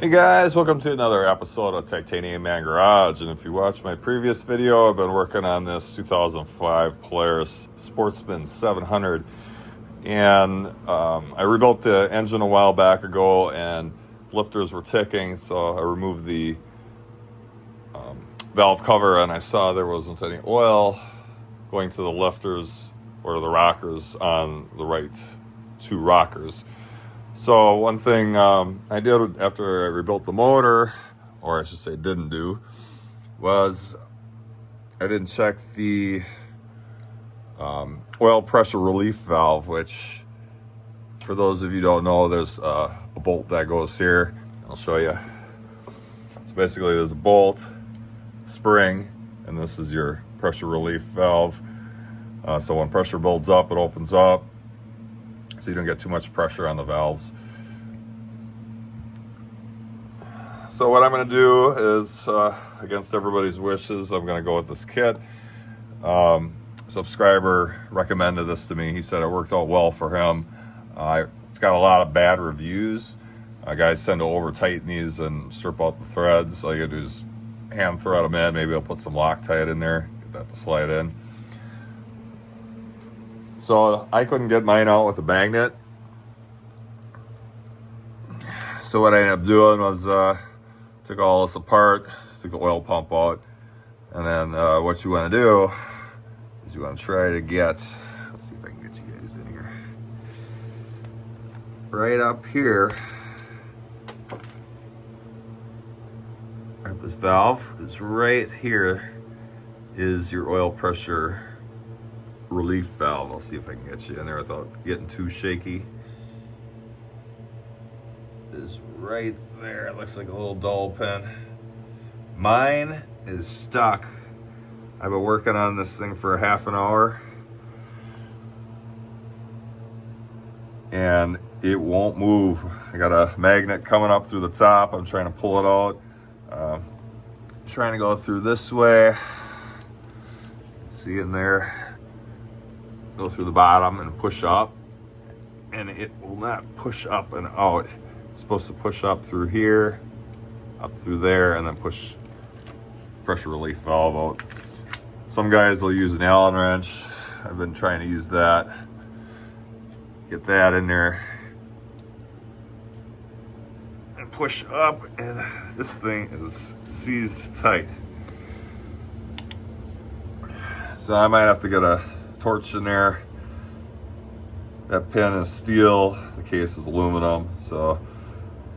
Hey guys, welcome to another episode of Titanium Man Garage. And if you watch my previous video, I've been working on this 2005 Polaris Sportsman 700. And I rebuilt the engine a while back ago and lifters were ticking, so I removed the valve cover and I saw there wasn't any oil going to the lifters or the rockers on the right two rockers. So one thing I did after I rebuilt the motor, or I should say didn't do, was I didn't check the oil pressure relief valve, which for those of you who don't know, there's a bolt that goes here. I'll show you. So basically there's a bolt, spring, and this is your pressure relief valve. So when pressure builds up, it opens up, so you don't get too much pressure on the valves. So what I'm going to do is, against everybody's wishes, I'm going to go with this kit. Subscriber recommended this to me. He said it worked out well for him. It's got a lot of bad reviews. Guys tend to over tighten these and strip out the threads. All you gotta do is hand thread them in. Maybe I'll put some Loctite in there, get that to slide in. So I couldn't get mine out with a magnet. So what I ended up doing was took all this apart, took the oil pump out, and then what you want to do is you want to try to get, let's see if I can get you guys in here, right up here, at this valve, because right here is your oil pressure relief valve. I'll see if I can get you in there without getting too shaky. Is right there. It looks like a little dowel pin. Mine is stuck. I've been working on this thing for a half an hour and it won't move. I got a magnet coming up through the top. I'm trying to pull it out. Trying to go through this way. See it in there. Go through the bottom and push up, and it will not push up and out. It's supposed to push up through here, up through there, and then push pressure relief valve out. Some guys will use an Allen wrench. I've been trying to use that. Get that in there and push up, and this thing is seized tight. So I might have to get a torch in there. That pin is steel, the case is aluminum, so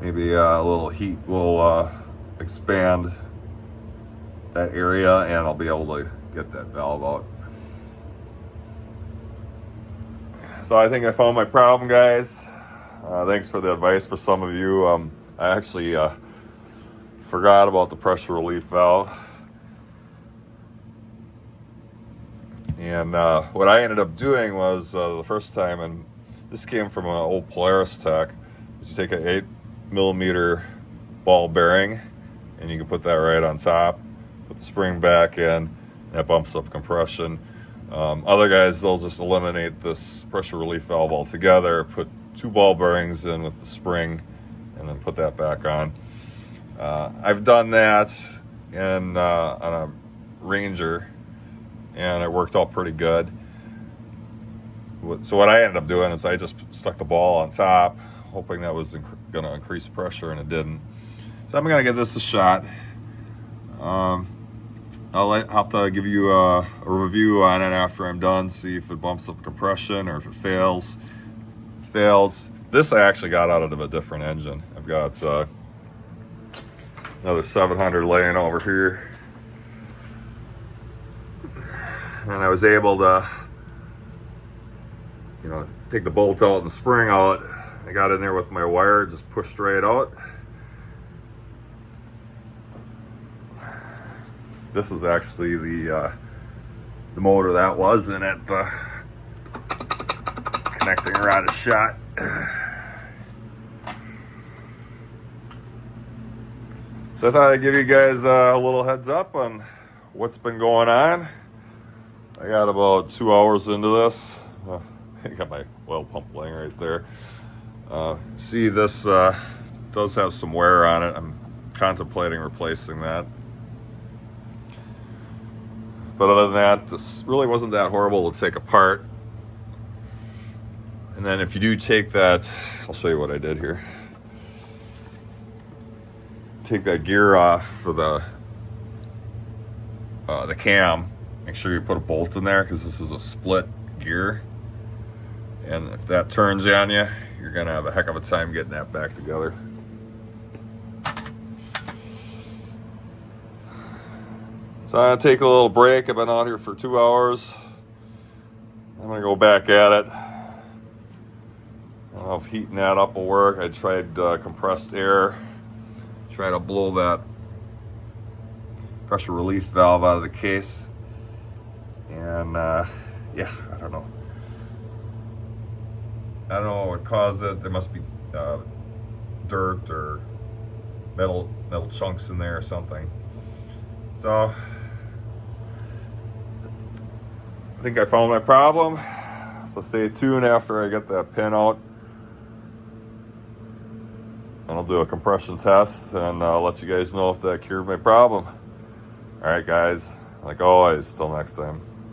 maybe a little heat will expand that area and I'll be able to get that valve out. So I think I found my problem, guys. Thanks for the advice for some of you. I actually forgot about the pressure relief valve. And what I ended up doing was the first time, and this came from an old Polaris tech, is you take an 8mm ball bearing and you can put that right on top, put the spring back in, that bumps up compression. Other guys, they'll just eliminate this pressure relief valve altogether, put 2 ball bearings in with the spring, and then put that back on. I've done that on a Ranger, and it worked out pretty good. So what I ended up doing is I just stuck the ball on top, hoping that was going to increase pressure, and it didn't. So I'm going to give this a shot. I'll have to give you a review on it after I'm done, see if it bumps up compression or if it fails. This I actually got out of a different engine. I've got another 700 laying over here. And I was able to, take the bolt out and spring out. I got in there with my wire, just pushed right out. This is actually the motor that was in it. The connecting rod is shot. So I thought I'd give you guys a little heads up on what's been going on. I got about 2 hours into this. I got my oil pump laying right there. See this does have some wear on it. I'm contemplating replacing that. But other than that, this really wasn't that horrible to take apart. And then if you do take that, I'll show you what I did here. Take that gear off for the cam. Make sure you put a bolt in there because this is a split gear. And if that turns on you, you're going to have a heck of a time getting that back together. So I'm going to take a little break. I've been out here for 2 hours. I'm going to go back at it. I don't know if heating that up will work. I tried compressed air. Try to blow that pressure relief valve out of the case. And yeah, I don't know. I don't know what caused it. There must be dirt or metal chunks in there or something. So I think I found my problem. So stay tuned after I get that pin out. And I'll do a compression test and I'll let you guys know if that cured my problem. All right, guys. Like always, till next time.